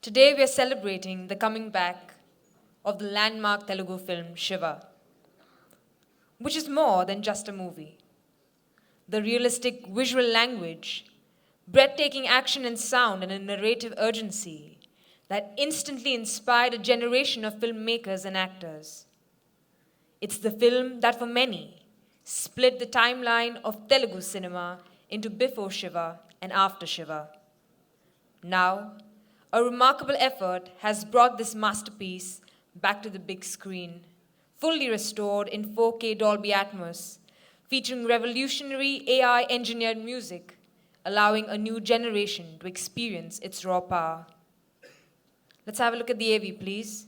Today we are celebrating the coming back of the landmark Telugu film Shiva, which is more than just a movie. The realistic visual language, breathtaking action and sound, and a narrative urgency that instantly inspired a generation of filmmakers and actors. It's the film that, for many, split the timeline of Telugu cinema into before Shiva and after Shiva. Now, a remarkable effort has brought this masterpiece back to the big screen, fully restored in 4K Dolby Atmos, featuring revolutionary AI engineered music, allowing a new generation to experience its raw power. Let's have a look at the AV, please.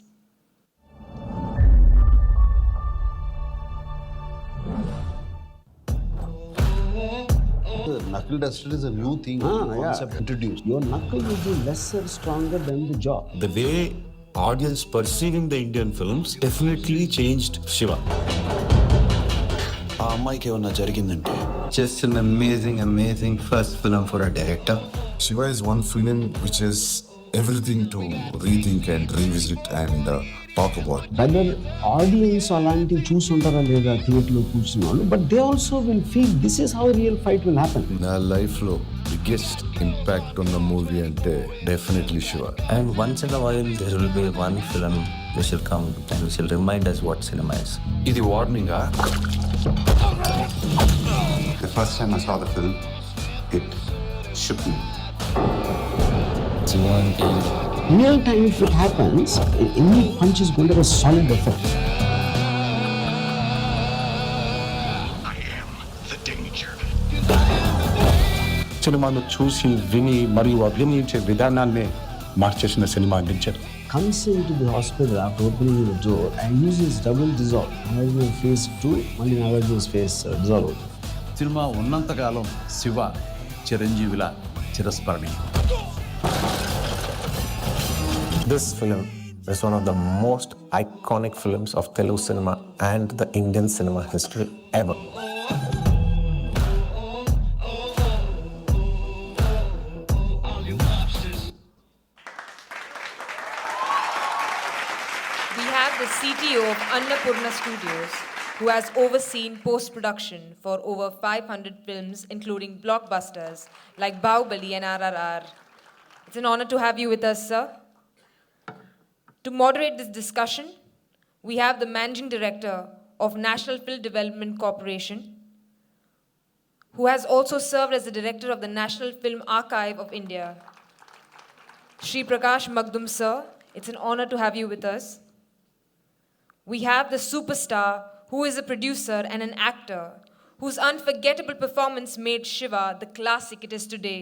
The knuckle duster is a new thing, concept introduced. Your knuckle will be lesser, stronger than the jaw. The way audience perceiving the Indian films definitely changed Shiva. ఆ అమ్మాయికి ఏమన్నా జరిగిందంటే Just an amazing first film for a director. Shiva is one film which is everything to rethink and revisit and talk about. Whether audience అలాంటి చూసుంటారా లేదా థియేటర్లో కూర్చున్న వాళ్ళు, but they also will feel this is how real fight will happen. నా లైఫ్లో biggest impact ఉన్న movie అంటే definitely Shiva. And once in a while, there will be one film which will come and which will remind us what cinema is. ఇది వార్నింగా? The first time I saw the film, it shook me. Real time, if it happens, any punch is going to have a solid effect. సినిమాను చూసి విని మరియు అభినయించే విధానాన్ని మార్చేసిన cinema అందించారు. Comes into the hospital after opening the door and uses double dissolve. Nagarjuna's face to only Nagarjuna's face dissolve. Cinema ఉన్నంతకాలం Shiva చిరంజీవిలా చిరస్మరణీయం. This film is one of the most iconic films of Telugu cinema and the Indian cinema history ever. We have the CTO of Annapurna Studios, who has overseen post-production for over 500 films, including blockbusters like Bahubali and RRR. It's an honor to have you with us, sir. To moderate this discussion, we have the Managing Director of National Film Development Corporation, who has also served as the Director of the National Film Archive of India. Shri Prakash Magdum, sir, it's an honor to have you with us. We have the superstar who is a producer and an actor whose unforgettable performance made Shiva the classic it is today.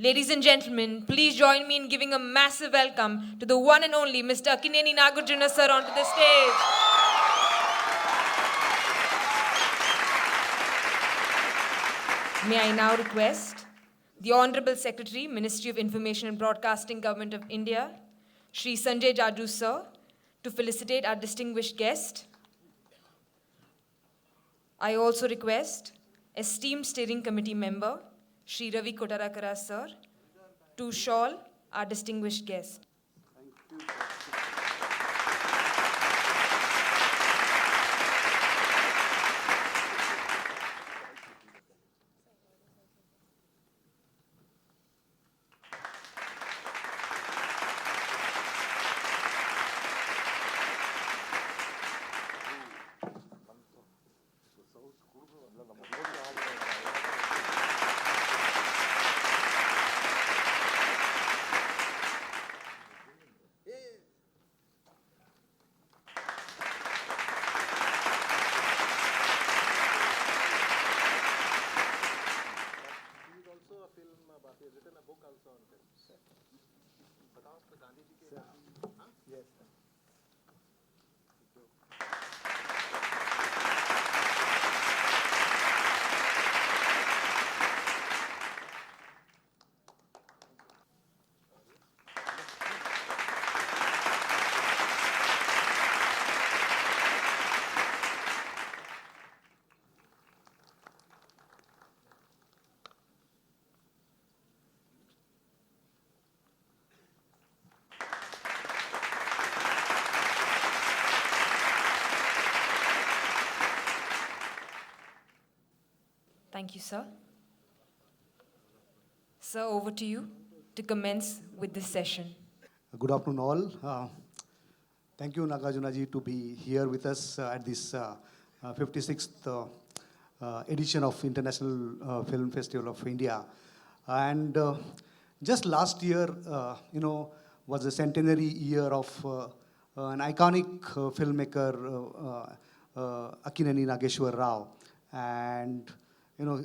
Ladies and gentlemen, please join me in giving a massive welcome to the one and only Mr. Akkineni Nagarjuna, sir, onto the stage. May I now request the Honorable Secretary, Ministry of Information and Broadcasting, Government of India, Shri Sanjay Jaju, sir, to felicitate our distinguished guest. I also request esteemed steering committee member, Shri Ravi Kotarakara, sir, to shawl our distinguished guest. Thank you, sir. Sir, over to you to commence with this session. Good afternoon, all. Thank you, Nagarjuna ji, to be here with us at this 56th edition of International Film Festival of India. And just last year, was the centenary year of an iconic filmmaker, Akkineni Nagarjuna Rao. And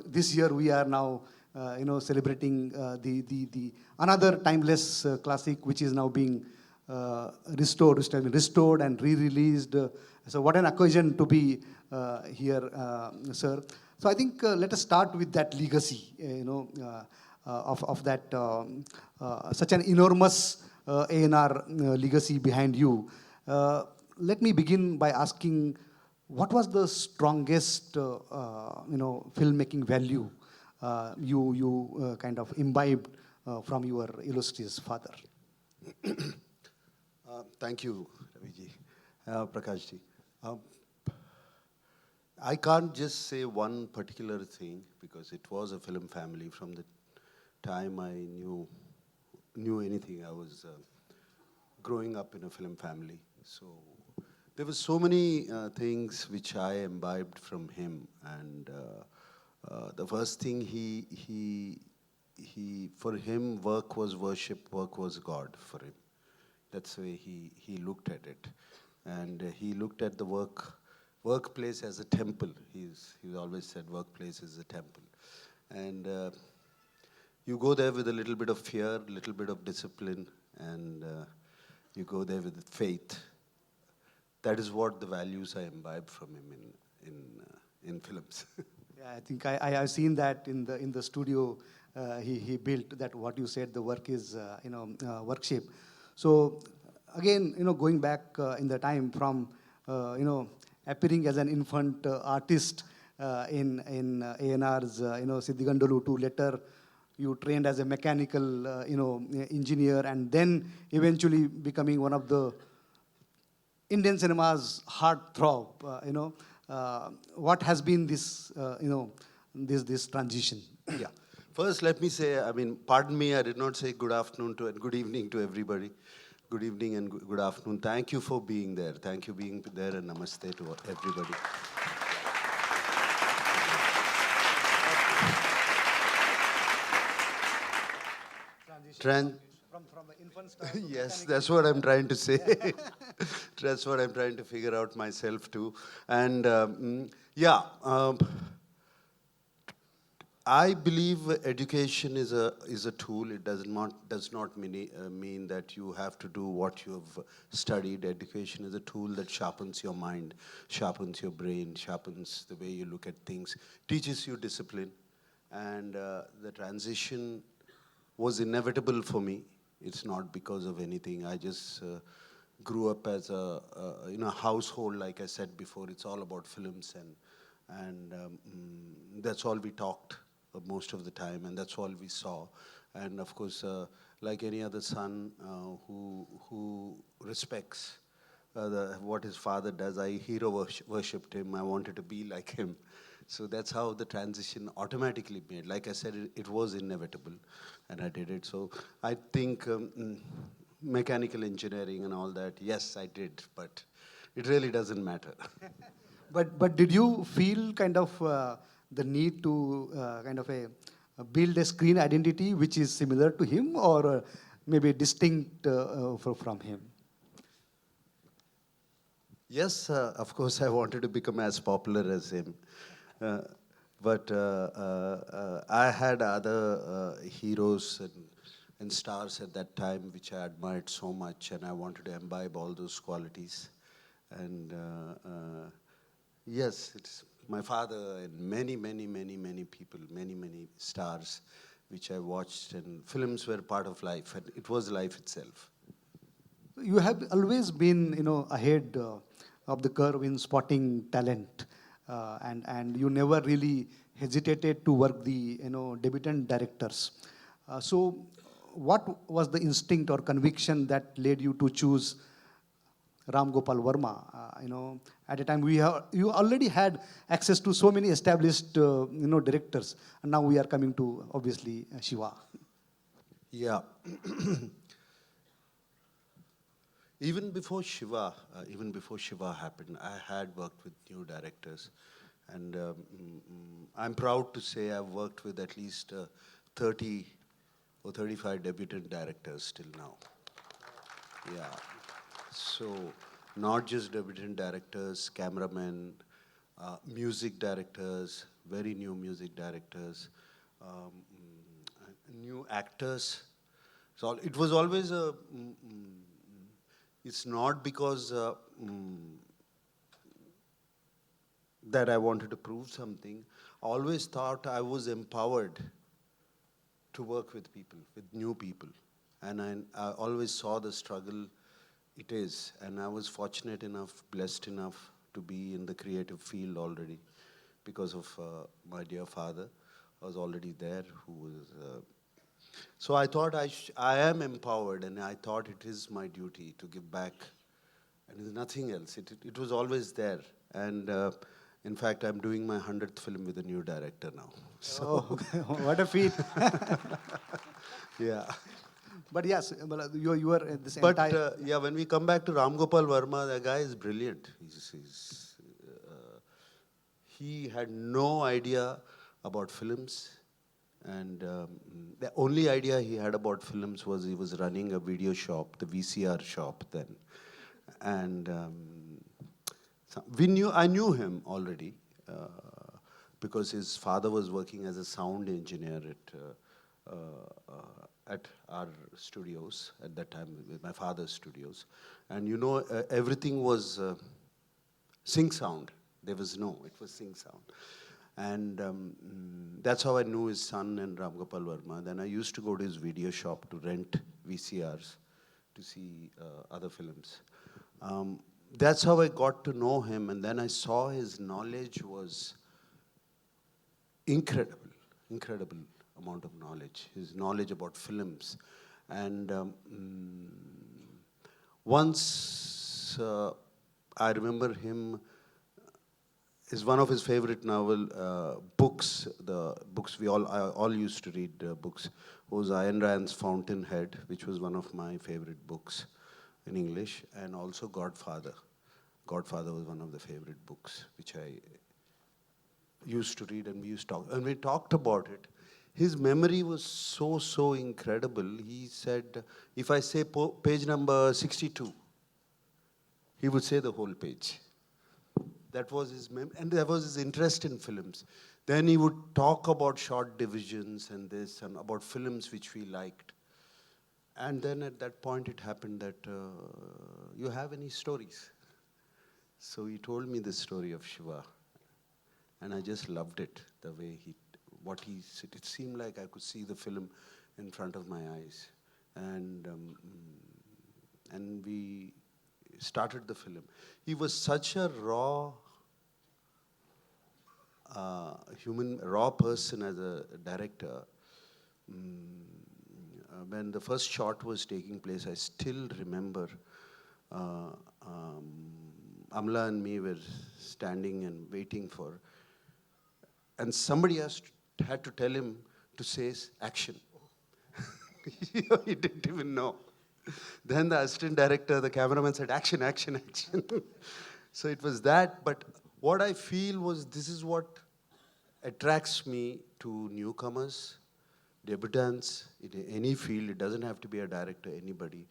this year we are now celebrating the another timeless classic, which is now being restored and re-released. So what an occasion to be here, sir. So I think let us start with that legacy, of that such an enormous A&R legacy behind you. Let me begin by asking, what was the strongest, filmmaking value you kind of imbibed from your illustrious father? Thank you, Raviji. Prakash ji. I can't just say one particular thing because it was a film family. From the time I knew anything, I was growing up in a film family. So there were so many things which I imbibed from him, and the first thing for him, work was worship, work was God for him. That's the way he looked at it. And he looked at the workplace as a temple. He's always said workplace is a temple. And you go there with a little bit of fear, a little bit of discipline, and you go there with faith. That is what the values I imbibed from him in films. Yeah, I think I have seen that in the studio he built, that what you said, the work is worship. So again, going back in the time from appearing as an infant artist in A&R's Siddhigandolu, to later you trained as a mechanical engineer, and then eventually becoming one of the Indian cinema's heartthrob. What has been this this transition? Yeah. First, let me say, pardon me, I did not say good afternoon and good evening to everybody. Good evening and good afternoon. Thank you for being there. Thank you being there, and namaste to everybody. From the infant star. Yes, that's what I'm trying to say. That's what I'm trying to figure out myself too. And I believe education is a tool. It does not mean that you have to do what you have studied. Education is a tool that sharpens your mind, sharpens your brain, sharpens the way you look at things, teaches you discipline. And the transition was inevitable for me. It's not because of anything. I just grew up as a household, like I said before. It's all about films, and that's all we talked most of the time, and that's all we saw. And of course, like any other son who respects what his father does, I hero worshipped him. I wanted to be like him. So that's how the transition automatically made. Like I said, it was inevitable, and I did it. So I think mechanical engineering and all that, yes, I did, but it really doesn't matter. But did you feel kind of the need to build a screen identity which is similar to him, or maybe distinct from him? Yes, of course, I wanted to become as popular as him. But I had other heroes and stars at that time which I admired so much, and I wanted to imbibe all those qualities. And yes, it's my father and many people, many stars which I watched, and films were part of life, and it was life itself. You have always been, ahead of the curve in spotting talent, and you never really hesitated to work the, debutant directors. So, what was the instinct or conviction that led you to choose Ram Gopal Verma. At a time you already had access to so many established directors, and now we are coming to obviously Shiva. Yeah. Even before Shiva happened, I had worked with new directors, and I'm proud to say I've worked with at least 30 or 35 debutant directors till now. Yeah. So, not just debutant directors, cameramen, music directors, very new music directors, new actors. So it was always a. It's not because that I wanted to prove something. I always thought I was empowered to work with people, with new people. And I always saw the struggle it is. And I was fortunate enough, blessed enough to be in the creative field already because of my dear father. I was already there, who was... So I thought I am empowered, and I thought it is my duty to give back. And there's nothing else. It was always there. And in fact, I'm doing my 100th film with a new director now. So What a feat. yeah. But yes, you were at the same But time. yeah, when we come back to Ram Gopal Verma, that guy is brilliant. He had no idea about films. And the only idea he had about films was he was running a video shop, the VCR shop then. And I knew him already because his father was working as a sound engineer at our studios at that time, with my father's studios. And everything was sync sound. It was sync sound. And that's how I knew his son and Ram Gopal Verma. Then I used to go to his video shop to rent VCRs to see other films. That's how I got to know him, and then I saw his knowledge was incredible amount of knowledge, his knowledge about films. And once I remember him, is one of his favorite books, the books I all used to read books, was Ayn Rand's Fountainhead, which was one of my favorite books in English, and also Godfather. Godfather was one of the favorite books, which I used to read, and we talked about it. His memory was so incredible. He said, if I say page number 62, he would say the whole page. That was his and that was his interest in films. Then he would talk about short divisions and this, and about films which we liked. And then at that point it happened that, you have any stories? So he told me the story of Shiva. And I just loved it, the way it seemed like I could see the film in front of my eyes. And we started the film. He was such a raw person as a director. When the first shot was taking place, I still remember Amla and me were standing and waiting for, and somebody had to tell him to say action. He didn't even know. Then the assistant director, the cameraman said, action, action, action. So it was that, but what I feel was this is what attracts me to newcomers, debutants, in any field. It doesn't have to be a director, anybody.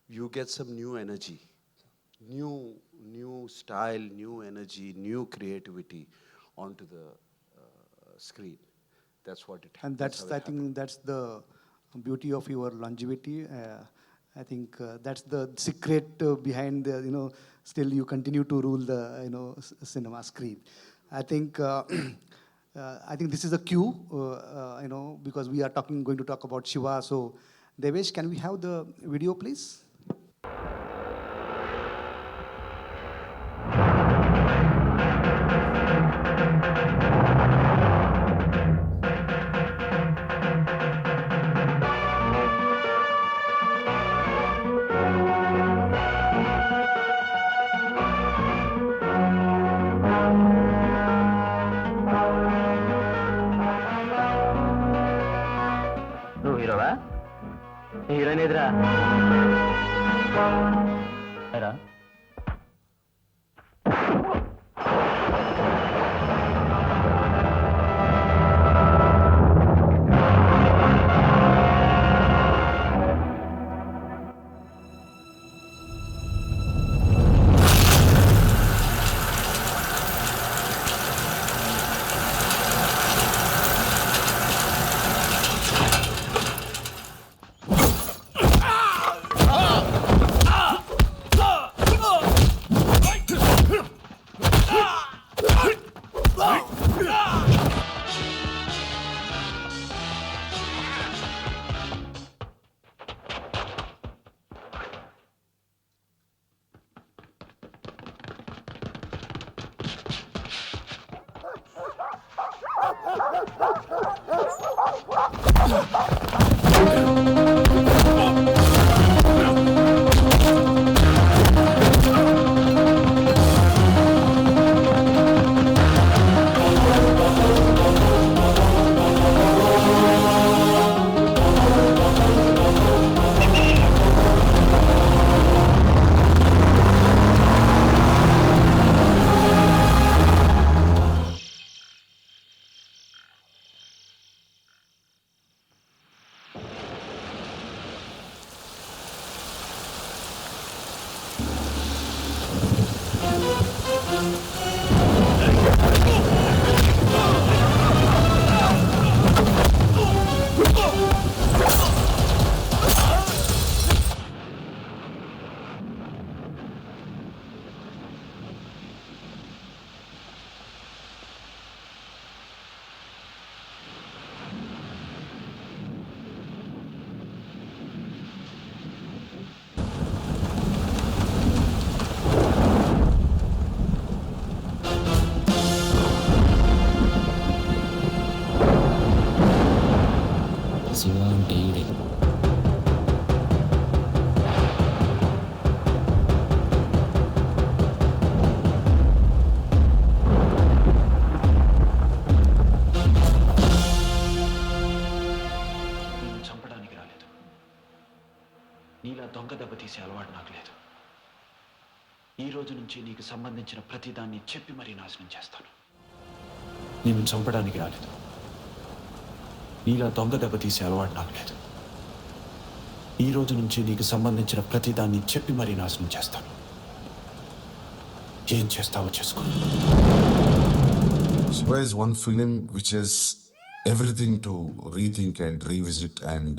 You get some new energy, new style, new energy, new creativity onto the screen. That's what it. And I think that's the beauty of your longevity. I think that's the secret behind the, still you continue to rule the, cinema screen. I think this is a cue, because we are going to talk about Shiva. So, Devesh, can we have the video, please? లేదురా. శివ అంటే ఈడే. నేను చంపడానికి రాలేదు. నీలా దొంగ దెబ్బ తీసే అలవాటు నాకు లేదు. ఈ రోజు నుంచి నీకు సంబంధించిన ప్రతిదాన్ని చెప్పి మరీ నాశనం చేస్తాను. నేను చంపడానికి రాలేదు. నీలా దొంగ దెబ్బ తీసే అలవాటు నాకు లేదు. ఈ రోజు నుంచి నీకు సంబంధించిన ప్రతిదాన్ని చెప్పి మరీ నాశనం చేస్తాను. ఏం చేస్తావో చేసుకో. Shiva is one film which is everything to rethink and revisit and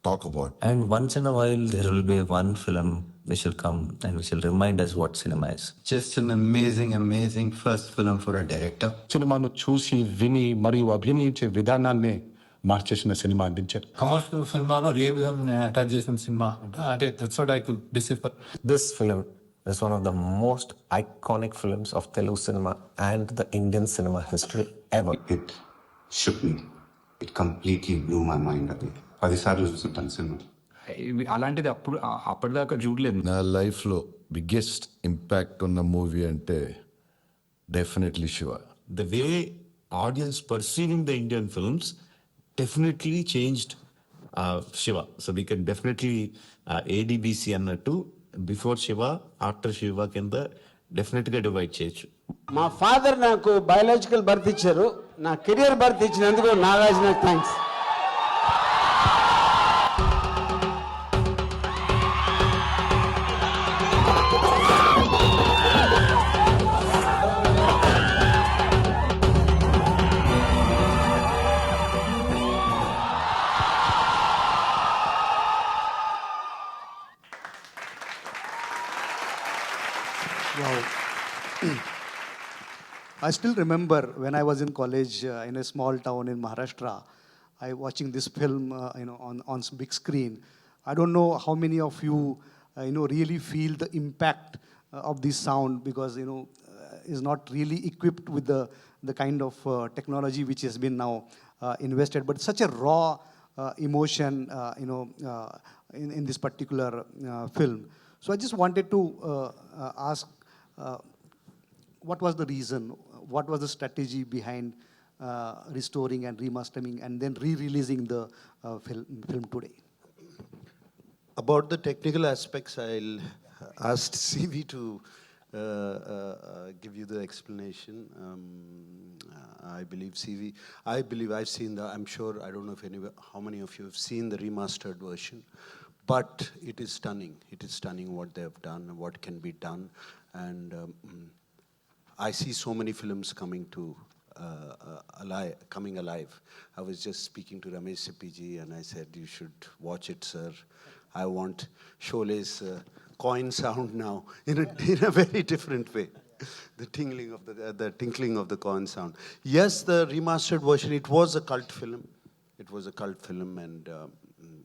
talk about. And once in a while, there will be one film which will come and which will remind us what cinema is. Just an amazing first film for a director. సినిమాను చూసి విని మరియు అభినయించే విధానాన్ని మార్చేసిన cinema అందించారు. Commercial సినిమాలో ఏ విధంగా attach చేసిన సినిమా అంటే that's what I could decipher. This film is one of the most iconic films of Telugu cinema and the Indian cinema history ever. It shook me. It completely blew my mind away. 10 సార్లు చూస్తుంటాను cinema. అలాంటిది అప్పటిదాకా చూడలేదు. నా లైఫ్లో biggest impact ఉన్న movie అంటే definitely Shiva. The way audience perceiving the Indian films definitely changed Shiva. So we can definitely ADBC అన్నట్టు బిఫోర్ శివ ఆఫ్టర్ శివ కింద డెఫినెట్గా డివైడ్ చేయొచ్చు. మా ఫాదర్ నాకు బయాలజికల్ బర్త్ ఇచ్చారు, నా కెరియర్ బర్త్ ఇచ్చినందుకు నాగార్జున నాకు thanks. Wow. I still remember when I was in college in a small town in Maharashtra, I watching this film, on big screen. I don't know how many of you, really feel the impact of this sound because is not really equipped with the kind of technology which has been now invested, but such a raw emotion, in this particular film. So I just wanted to ask, what was the reason? What was the strategy behind restoring and remastering and then re-releasing the film today? About the technical aspects, I'll ask CV to give you the explanation. I believe CV, I believe I've seen I'm sure, I don't know if how many of you have seen the remastered version, but it is stunning. It is stunning what they have done, what can be done. And I see so many films coming to coming alive. I was just speaking to Ramesh Sippiji and I said, you should watch it, sir. I want Shole's coin sound now in a very different way. The tinkling of the coin sound. Yes, the remastered version, it was a cult film. It was a cult film, and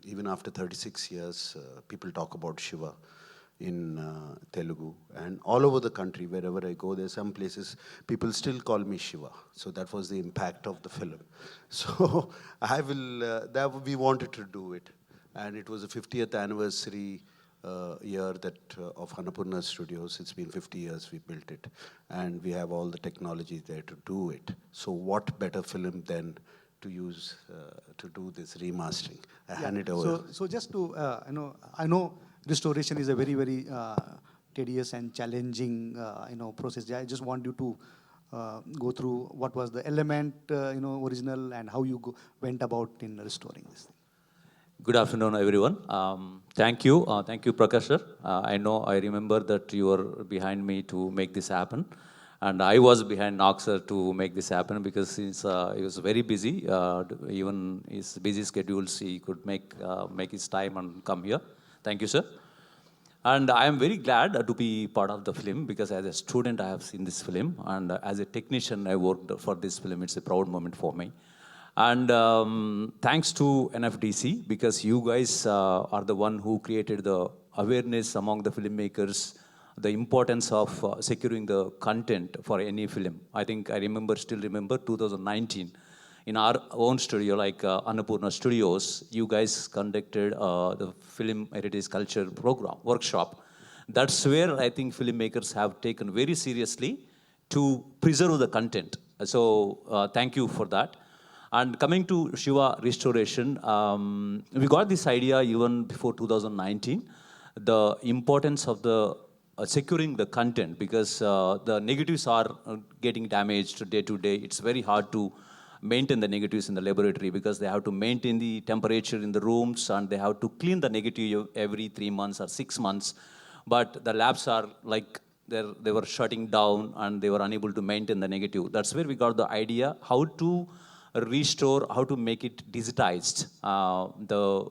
even after 36 years, people talk about Shiva in Telugu, and all over the country, wherever I go, there's some places people still call me Shiva. So that was the impact of the film. So we wanted to do it, and it was the 50th anniversary year of Annapurna Studios. It's been 50 years we built it, and we have all the technology there to do it. So what better film than to use to do this remastering? I hand it over. So just to I know restoration is a very, very tedious and challenging process. I just want you to go through what was the element original and how you went about in restoring this thing. Good afternoon, everyone. Thank you, Prakash sir. I remember that you were behind me to make this happen, and I was behind Knox sir to make this happen because he was very busy. Even his busy schedules, he could make his time and come here. Thank you, sir. And I am very glad to be part of the film because as a student, I have seen this film, and as a technician, I worked for this film. It's a proud moment for me. And thanks to NFDC, because you guys are the one who created the awareness among the filmmakers, the importance of securing the content for any film. I still remember 2019, in our own studio, like Annapurna Studios, you guys conducted the Film Heritage Culture program, workshop. That's where I think filmmakers have taken very seriously to preserve the content. So thank you for that. And coming to Shiva restoration, we got this idea even before 2019, the importance of the securing the content, because the negatives are getting damaged day to day. It's very hard to maintain the negatives in the laboratory because they have to maintain the temperature in the rooms and they have to clean the negative every 3 months or 6 months. But the labs are like, they were shutting down and they were unable to maintain the negative. That's where we got the idea how to restore, how to make it digitized, the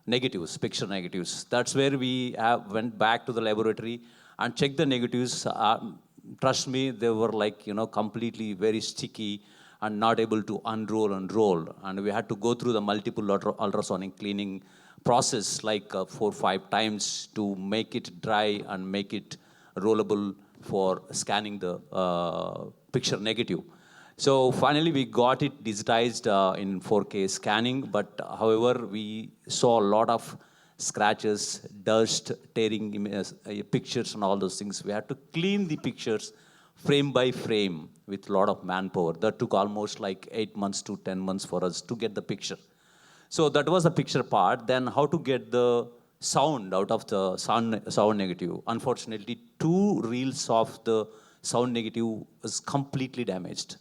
negatives, picture negatives. That's where we went back to the laboratory and checked the negatives. Trust me, they were like, completely very sticky and not able to unroll and roll. And we had to go through the multiple ultrasonic cleaning process, like 4 or 5 times to make it dry and make it rollable for scanning the picture negative. So finally, we got it digitized in 4K scanning, but however, we saw a lot of scratches, dust, tearing pictures and all those things. We had to clean the pictures frame by frame with a lot of manpower. That took almost like 8 months to 10 months for us to get the picture. So that was the picture part. Then how to get the sound out of the sound negative. Unfortunately, 2 reels of the sound negative was completely damaged.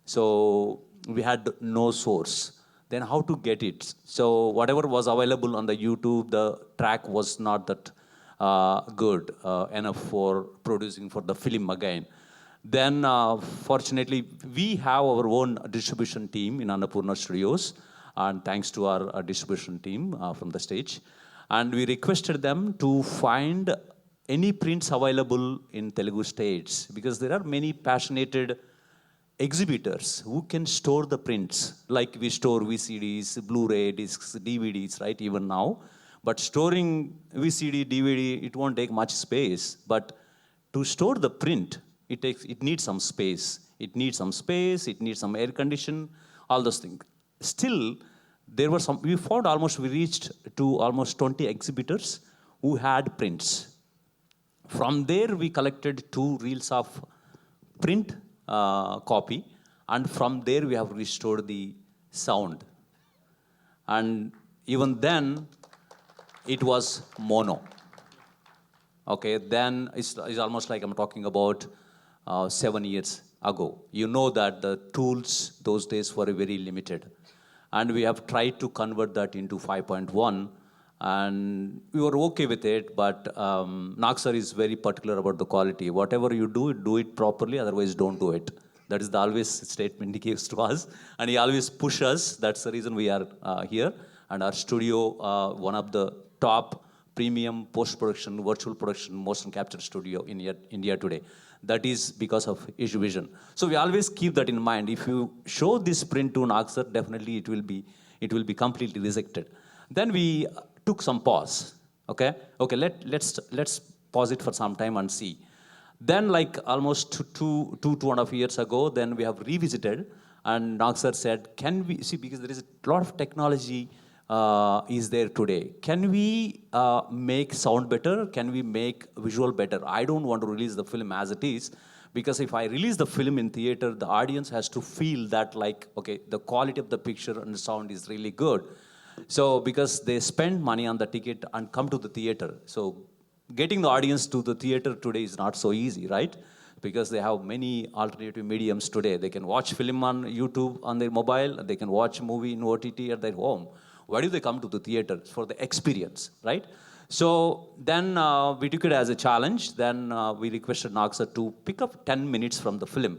So we had no source. Then how to get it? So whatever was available on the YouTube, the track was not that good enough for producing for the film again. Then fortunately, we have our own distribution team in Annapurna Studios, and thanks to our distribution team from the stage. And we requested them to find any prints available in Telugu states, because there are many passionate exhibitors who can store the prints, like we store VCDs, Blu-ray discs, DVDs, right, even now. But storing VCD, DVD, it won't take much space. But to store the print, it needs some space. It needs some air condition, all those things. Still, there were we reached to almost 20 exhibitors who had prints. From there, we collected 2 reels of print copy, and from there we have restored the sound. And even then, it was mono. Okay, then it's almost like I'm talking about 7 years ago. You know that the tools those days were very limited. And we have tried to convert that into 5.1, and we were okay with it, but Nagsar is very particular about the quality. Whatever you do it properly, otherwise don't do it. That is the always statement he gives to us, and he always pushes us. That's the reason we are here. And our studio, one of the top premium post-production, virtual production, motion capture studio in India today. That is because of his vision. So we always keep that in mind. If you show this print to Nagsar, definitely it will be completely rejected. Then we took some pause. Okay, let's pause it for some time and see. Then, like almost two and a half years ago, then we have revisited, and Nagsar said, "Can we see, because there is a lot of technology is there today. Can we make sound better? Can we make visual better? I don't want to release the film as it is, because if I release the film in theater, the audience has to feel that, like, okay, the quality of the picture and the sound is really good. So because they spend money on the ticket and come to the theater. So getting the audience to the theater today is not so easy, right? Because they have many alternative mediums today. They can watch film on YouTube on their mobile, they can watch movie in OTT at their home. Why do they come to the theater? For the experience, right? So then we took it as a challenge. Then we requested Nagsar to pick up 10 minutes from the film.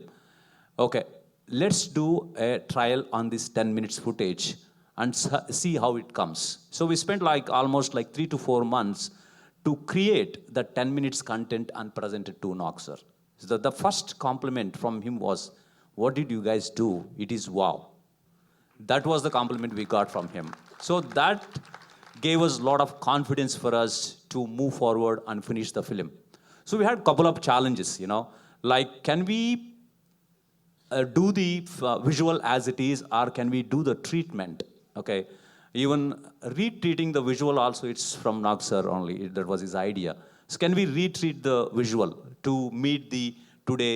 Okay, let's do a trial on this 10 minutes footage and see how it comes. So we spent like almost like 3 to 4 months to create the 10 minutes content and present it to Nagsar. So the first compliment from him was, "What did you guys do? It is wow." That was the compliment we got from him. So that gave us a lot of confidence for us to move forward and finish the film. So we had a couple of challenges, like, can we do the visual as it is, or can we do the treatment? Okay, even retreating the visual also, it's from Nagsar only. That was his idea. So can we retreat the visual to meet the today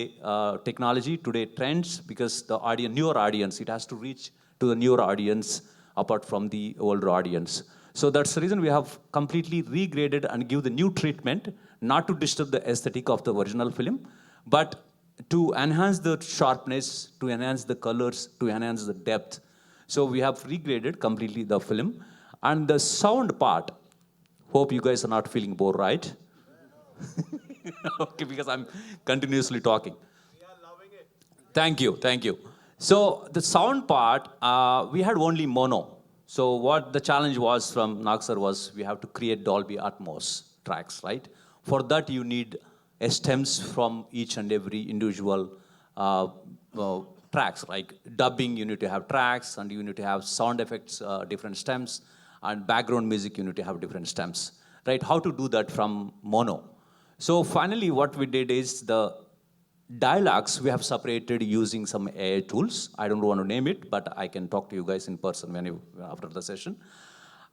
technology, today trends? Because the audience, newer audience, it has to reach to the newer audience apart from the older audience. So that's the reason we have completely regraded and give the new treatment, not to disturb the aesthetic of the original film, but to enhance the sharpness, to enhance the colors, to enhance the depth. So we have regraded completely the film. And the sound part, hope you guys are not feeling bored, right? Okay, because I'm continuously talking. We are loving it. Thank you. So the sound part, we had only mono. So what the challenge was from Nagsar was, we have to create Dolby Atmos tracks, right? For that you need stems from each and every individual tracks. Like dubbing, you need to have tracks, and you need to have sound effects, different stems, and background music, you need to have different stems, right? How to do that from mono? So finally what we did is the dialogues we have separated using some AI tools. I don't want to name it, but I can talk to you guys in person after the session.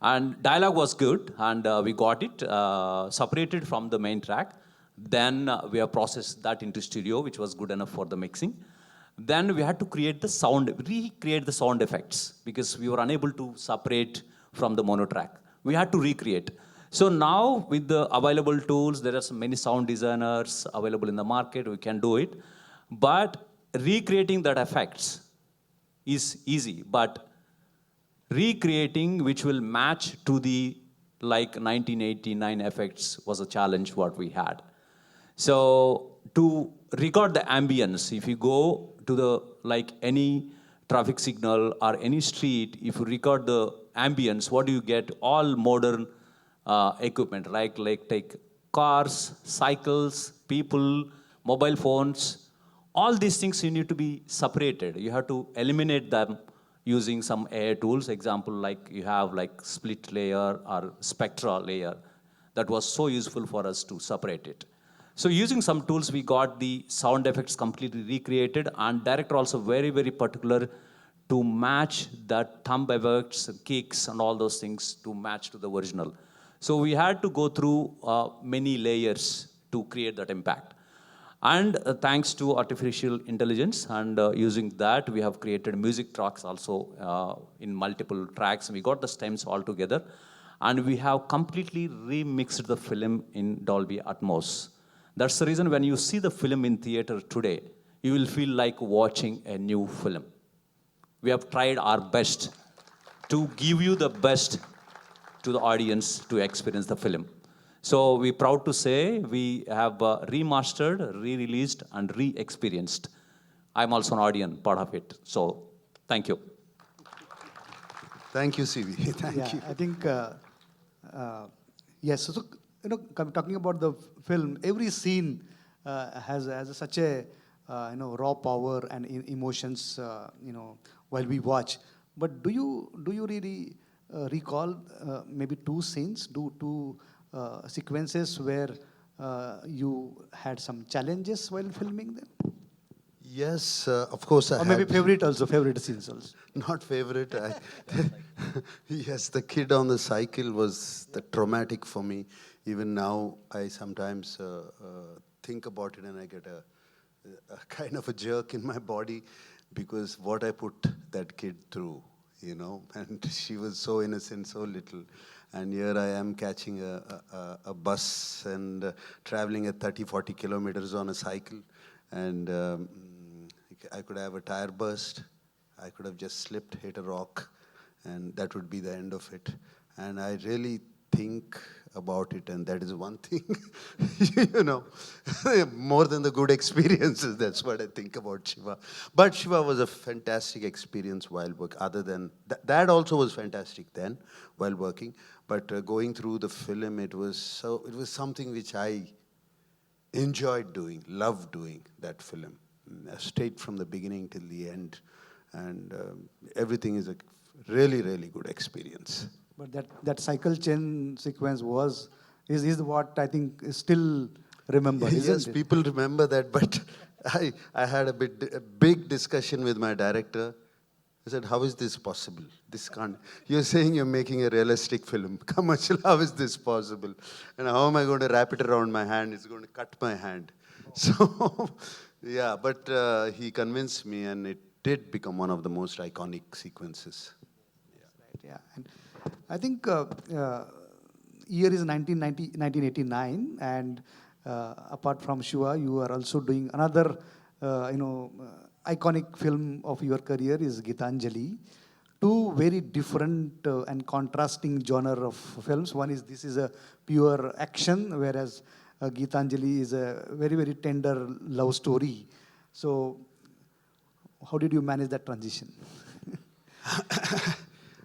And dialogue was good, and we got it separated from the main track. Then we have processed that into studio, which was good enough for the mixing. Then we had to create the sound, recreate the sound effects, because we were unable to separate from the mono track. We had to recreate. So now with the available tools, there are so many sound designers available in the market, we can do it. But recreating that effects is easy, but recreating which will match to the like 1989 effects was a challenge what we had. So to record the ambience, if you go to the like any traffic signal or any street, if you record the ambience, what do you get? All modern equipment, like take cars, cycles, people, mobile phones, all these things you need to be separated. You have to eliminate them using some AI tools. Example, like you have like split layer or spectra layer. That was so useful for us to separate it. So using some tools, we got the sound effects completely recreated, and director also very, very particular to match that thumb effects, kicks, and all those things to match to the original. So we had to go through many layers to create that impact. And thanks to artificial intelligence and using that, we have created music tracks also in multiple tracks. We got the stems all together. And we have completely remixed the film in Dolby Atmos. That's the reason when you see the film in theater today, you will feel like watching a new film. We have tried our best to give you the best to the audience to experience the film. So we're proud to say we have remastered, re-released, and re-experienced. I'm also an audience, part of it. So thank you. Thank you, CV. Thank you. I think, yes, so, talking about the film, every scene has such a, raw power and emotions, while we watch. But do you really recall maybe two scenes, two sequences where you had some challenges while filming them? Yes, of course I Or maybe had. favorite scenes also. Not favorite. Yes, the kid on the cycle was the traumatic for me. Even now, I sometimes think about it and I get a kind of a jerk in my body because what I put that kid through, and she was so innocent, so little. And here I am catching a bus and traveling at 30, 40 kilometers on a cycle. And I could have a tire burst. I could have just slipped, hit a rock, and that would be the end of it. And I really think about it, and that is one thing, more than the good experiences, that's what I think about Shiva. But Shiva was a fantastic experience while working. Other than that also was fantastic then, while working. But going through the film, it was something which I enjoyed doing, loved doing that film, straight from the beginning till the end. And everything is a really, really good experience. But that cycle chain sequence is what I think is still remembered, isn't Yes, it? people remember that, but I had a big discussion with my director. I said, how is this possible? This can't. You're saying you're making a realistic film. Commercial, how is this possible? And how am I going to wrap it around my hand? It's going to cut my hand. So, yeah, but he convinced me, and it did become one of the most iconic sequences. Yeah, and I think year is 1989, and apart from Shiva, you are also doing another, iconic film of your career is Gitanjali. Two very different and contrasting genre of films. One is this is a pure action, whereas Gitanjali is a very, very tender love story. So, how did you manage that transition?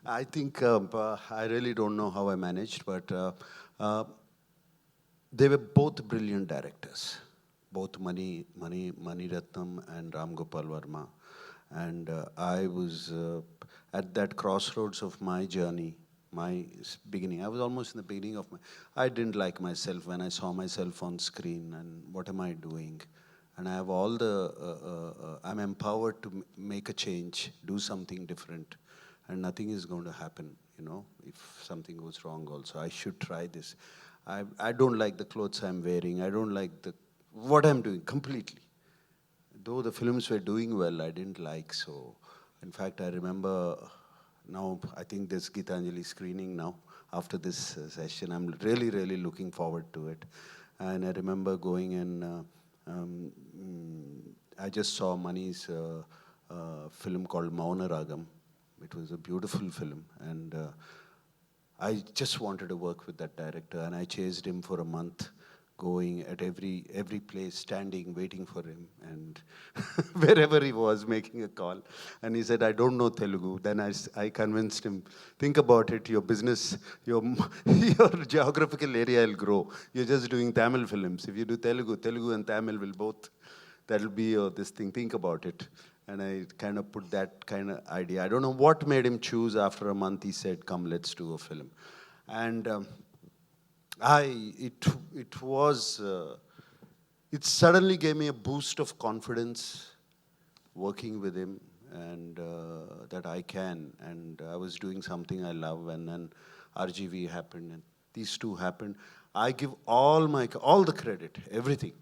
I think I really don't know how I managed, but they were both brilliant directors, both Mani Ratnam and Ram Gopal Verma. And I was at that crossroads of my journey, my beginning. I was almost in the beginning of I didn't like myself when I saw myself on screen, and what am I doing? And I have all I'm empowered to make a change, do something different. And nothing is going to happen, if something goes wrong also. I should try this. I don't like the clothes I'm wearing. I don't like what I'm doing completely. Though the films were doing well, I didn't like. So, in fact, I remember now, I think there's Gitanjali screening now after this session. I'm really, really looking forward to it. And I remember going in, I just saw Mani's film called Mauna Ragam. It was a beautiful film, and I just wanted to work with that director, and I chased him for a month, going at every place, standing, waiting for him, and wherever he was, making a call. And he said, I don't know Telugu. Then I convinced him, think about it, your business, your geographical area will grow. You're just doing Tamil films. If you do Telugu and Tamil will both, that'll be this thing, think about it. And I kind of put that kind of idea. I don't know what made him choose. After a month, he said, come, let's do a film. And it suddenly gave me a boost of confidence working with him, and that I can. And I was doing something I love, and then RGV happened, and these two happened. I give all the credit, everything,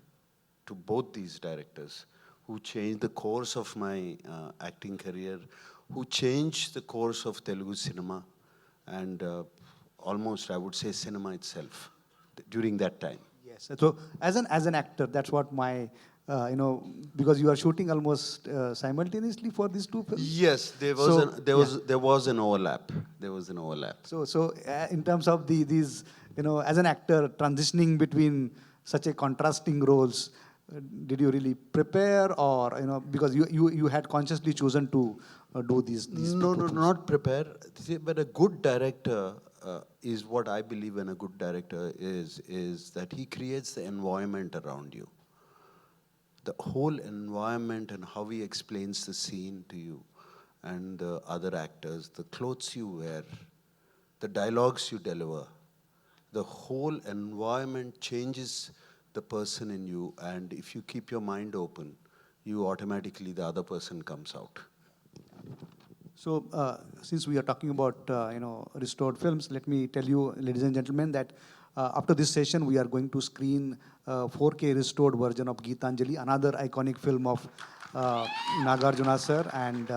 to both these directors, who changed the course of my acting career, who changed the course of Telugu cinema. And almost, I would say, cinema itself during that time. Yes. So as an actor, that's what my because you are shooting almost simultaneously for these two films. Yes, there was an overlap. There was an overlap. So in terms of these, as an actor transitioning between such a contrasting roles, did you really prepare, or because you had consciously chosen to do these No, not prepare. See, but a good director is what I believe in. A good director is that he creates the environment around you. The whole environment and how he explains the scene to you and the other actors, the clothes you wear, the dialogues you deliver, the whole environment changes the person in you, and if you keep your mind open, you automatically, the other person comes out. So, since we are talking about restored films, let me tell you, ladies and gentlemen, that after this session, we are going to screen 4K restored version of Geetanjali, another iconic film of Nagarjuna sir, and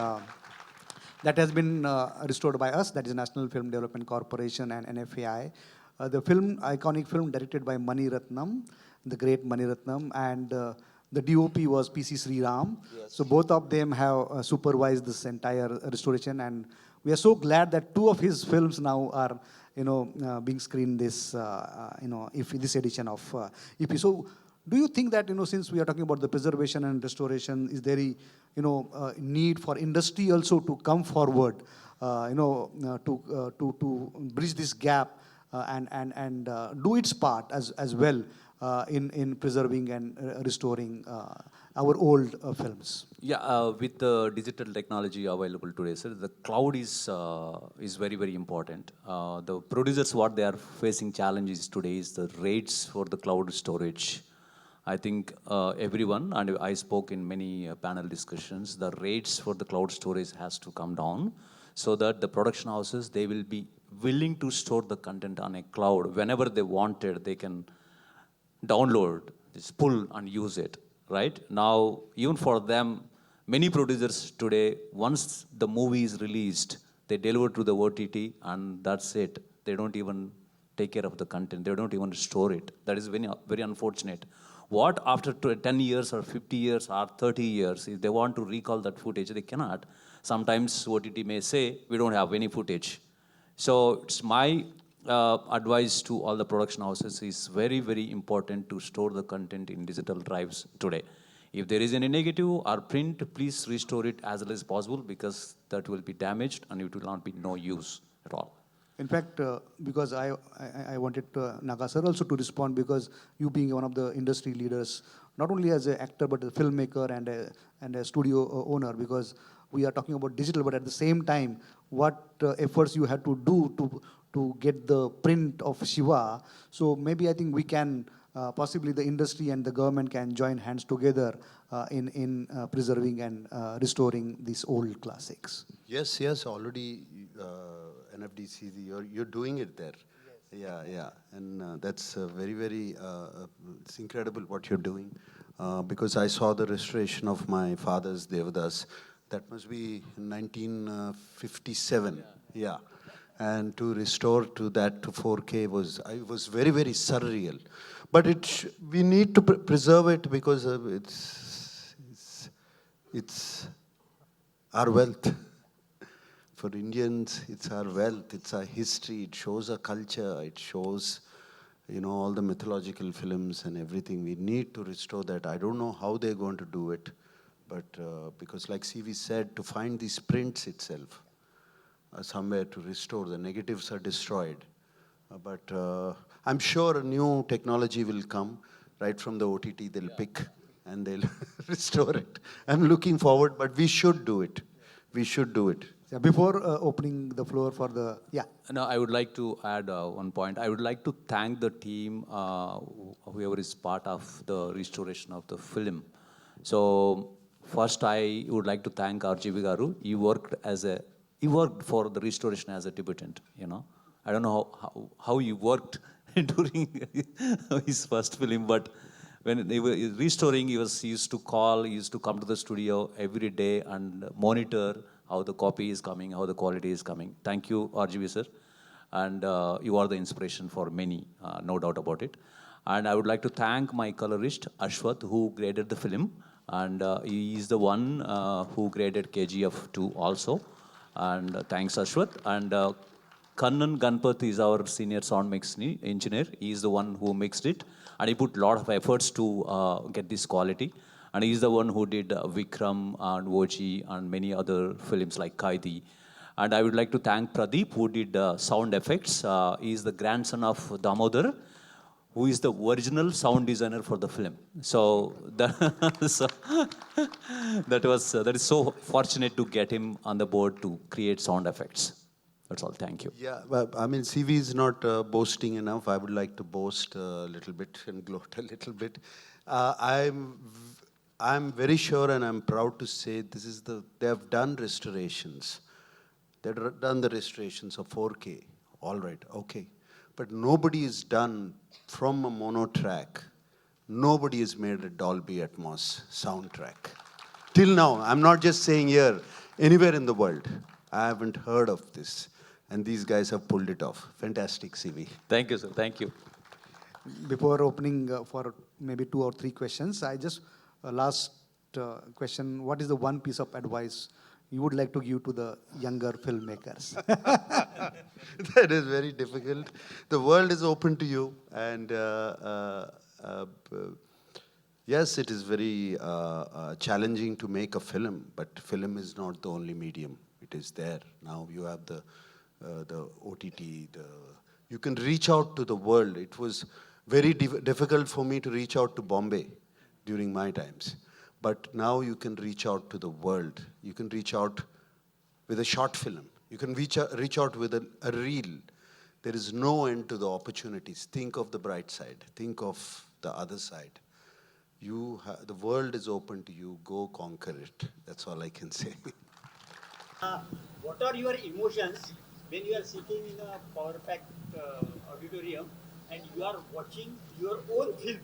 that has been restored by us, that is National Film Development Corporation and NFAI. The iconic film directed by Mani Ratnam, the great Mani Ratnam, and the DOP was PC Sri Ram. Yes. So both of them have supervised this entire restoration, and we are so glad that two of his films now are being screened this this edition of IFFI. So do you think that since we are talking about the preservation and restoration, is there a need for industry also to come forward to bridge this gap and do its part as well in preserving and restoring our old films? Yeah, with the digital technology available today, sir, the cloud is very, very important. The producers, what they are facing challenges today is the rates for the cloud storage. I think everyone, and I spoke in many panel discussions, the rates for the cloud storage has to come down so that the production houses, they will be willing to store the content on a cloud. Whenever they wanted, they can download, just pull and use it, right? Now, even for them, many producers today, once the movie is released, they deliver to the OTT and that's it. They don't even take care of the content. They don't even store it. That is very, very unfortunate. What after 10 years or 50 years or 30 years, if they want to recall that footage, they cannot. Sometimes OTT may say, we don't have any footage. So it's my advice to all the production houses is very, very important to store the content in digital drives today. If there is any negative or print, please restore it as little as possible because that will be damaged and it will not be no use at all. In fact, because I wanted Naga sir also to respond, because you being one of the industry leaders, not only as an actor but a filmmaker and a studio owner, because we are talking about digital, but at the same time, what efforts you had to do to get the print of Shiva. So maybe I think we can, possibly the industry and the government can join hands together in preserving and restoring these old classics. Yes, already NFDC, you're doing it there. Yes. Yeah, and that's very, very, it's incredible what you're doing, because I saw the restoration of my father's Devadas. That must be 1957, yeah. And to restore to that to 4K was very, very surreal. But we need to preserve it because it's our wealth. For Indians, it's our wealth, it's our history, it shows our culture, it shows, all the mythological films and everything. We need to restore that. I don't know how they're going to do it, but because like CV said, to find these prints itself, somewhere to restore, the negatives are destroyed. But I'm sure a new technology will come, right from the OTT, they'll pick and they'll restore it. I'm looking forward, but we should do it. We should do it. Yeah, before opening the floor for the, No, I would like to add one point. I would like to thank the team, whoever is part of the restoration of the film. So first I would like to thank RGV Garu. He worked for the restoration as a debutant, I don't know how he worked during his first film, but when he was restoring, he used to call, he used to come to the studio every day and monitor how the copy is coming, how the quality is coming. Thank you, RGV sir. and you are the inspiration for many, no doubt about it. And I would like to thank my colorist, Ashwath, who graded the film. And he is the one who graded KGF 2 also. And thanks, Ashwath. And Kannan Ganpath is our senior sound mix engineer. He is the one who mixed it. And he put a lot of efforts to get this quality. And he is the one who did Vikram and Voji and many other films like Kaidi. And I would like to thank Pradeep, who did sound effects. He is the grandson of Damodar, who is the original sound designer for the film. So that is so fortunate to get him on the board to create sound effects. That's all. Thank you. Yeah, well, I mean, CV is not boasting enough. I would like to boast a little bit and gloat a little bit. I'm very sure, and I'm proud to say, they have done restorations. They've done the restorations of 4K. All right, okay. But nobody has done from a mono track. Nobody has made a Dolby Atmos soundtrack. Till now, I'm not just saying here, anywhere in the world, I haven't heard of this. And these guys have pulled it off. Fantastic, CV. Thank you, sir. Thank you. Before opening for maybe 2 or 3 questions, I just, last question, what is the one piece of advice you would like to give to the younger filmmakers? That is very difficult. The world is open to you, and yes, it is very challenging to make a film, but film is not the only medium. It is there. Now you have the OTT, you can reach out to the world. It was very difficult for me to reach out to Bombay during my times. But now you can reach out to the world. You can reach out with a short film. You can reach out with a reel. There is no end to the opportunities. Think of the bright side. Think of the other side. The world is open to you. Go conquer it. That's all I can say. What are your emotions when you are sitting in a power-packed auditorium and you are watching your own film?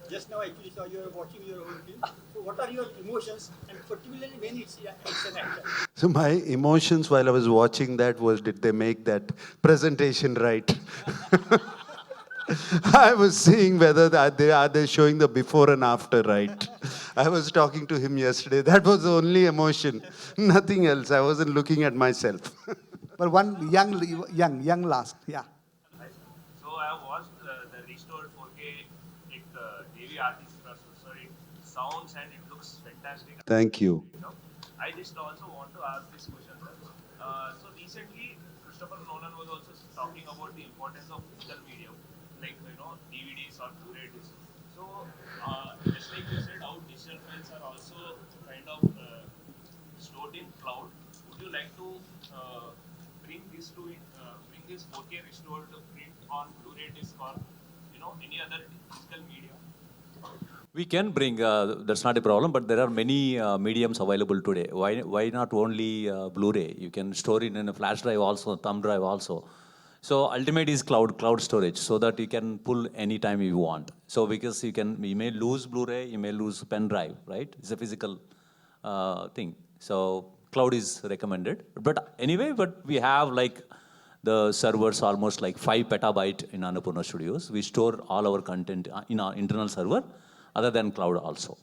Just now, actually, saw you are watching your own film. So, what are your emotions, and particularly when it's an actor? So my emotions while I was watching that was, did they make that presentation right? I was seeing whether are they showing the before and after right. I was talking to him yesterday. That was the only emotion, nothing else. I wasn't looking at myself. But one young last, yeah. So I have watched the restored 4K TV artist, so it sounds and it looks fantastic. Thank you. I just also want to ask this question, sir. So recently, Christopher Nolan was also talking about the importance of digital medium, like DVDs or Blu-ray discs. So just like you said, how digital files are also kind of stored in cloud. Would you like to bring this 4K restored print on Blu-ray disc or any other digital media? We can bring, that's not a problem, but there are many mediums available today. Why not only Blu-ray? You can store it in a flash drive also, thumb drive also. So ultimate is cloud storage, so that you can pull anytime you want. So because you may lose Blu-ray, you may lose pen drive, right? It's a physical thing. So cloud is recommended. But anyway, we have like the servers almost like 5 petabyte in Annapurna Studios. We store all our content in our internal server, other than cloud also.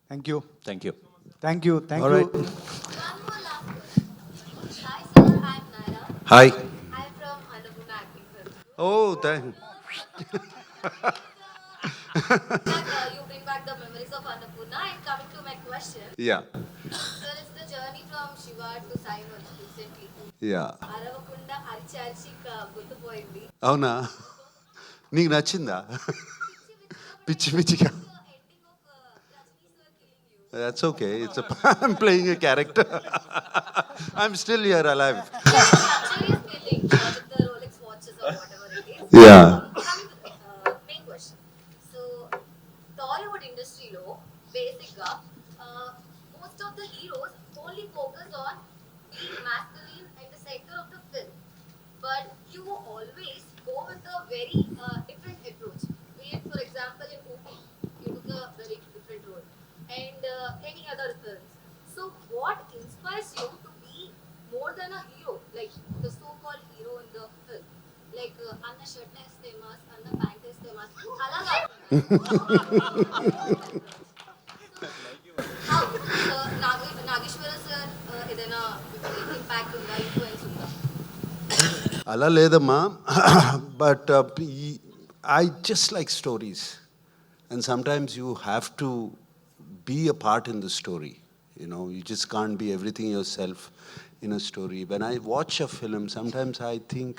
Thank you. Thank you. Thank you. Thank all you. Right. Hi sir, I'm Naira. Hi. I'm from Annapurna Acting Film. Oh, thank You bring back the memories of Annapurna, and coming to my question. Yeah. Sir, it's the journey from Shiva to Simon recently. Yeah. Aravakunda Archi గుర్తుపోయింది. అవునా నీకు నచ్చిందా పిచ్చి పిచ్చిగా That's okay. I'm playing a character. I'm still here alive. Yeah. Main question. So, Tollywood industry lo basically most of the heroes only focus on being masculine at the center of the film, but you always go with a very different approach. Be it, for example, in Upi, you took a very different role, and any other films. So, what inspires you to be more than a hero, like the so-called hero in the అలాగా Nageswara sir ఏదైనా impact ఉందా, influence ఉందా? అలా లేదమ్మా. But I just like stories. And sometimes you have to be a part in the story. You know, you just can't be everything yourself in a story. When I watch a film, sometimes I think,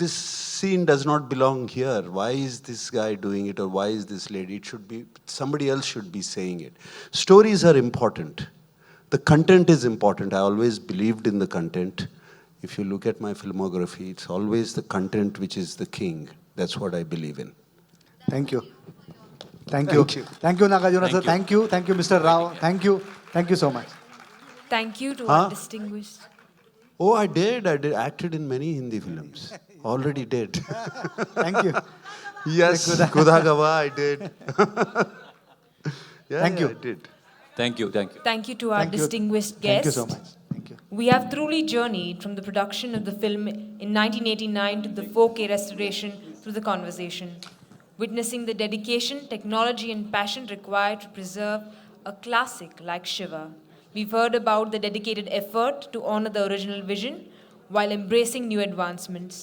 this scene does not belong here. Why is this guy doing it, or why is this lady? It should be, somebody else should be saying it. Stories are important. The content is important. I always believed in the content. If you look at my filmography, it's always the content which is the king. That's what I believe in. Thank you. Thank you. Thank you, Nagarjuna sir. Thank you. Thank you, Mr. Rao. Thank you. Thank you so much. Thank you to Huh? our distinguished. Oh, I did acted in many Hindi films. Already did. Thank you. Yes, Kudagawa, I did. Thank you. I did. Thank you, thank you. Thank you to our distinguished guest. Thank you so much. Thank you. We have truly journeyed from the production of the film in 1989 to the 4K restoration through the conversation, witnessing the dedication, technology, and passion required to preserve a classic like Shiva. We've heard about the dedicated effort to honor the original vision while embracing new advancements.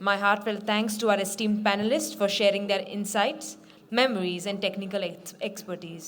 My heartfelt thanks to our esteemed panelists for sharing their insights, memories, and technical expertise.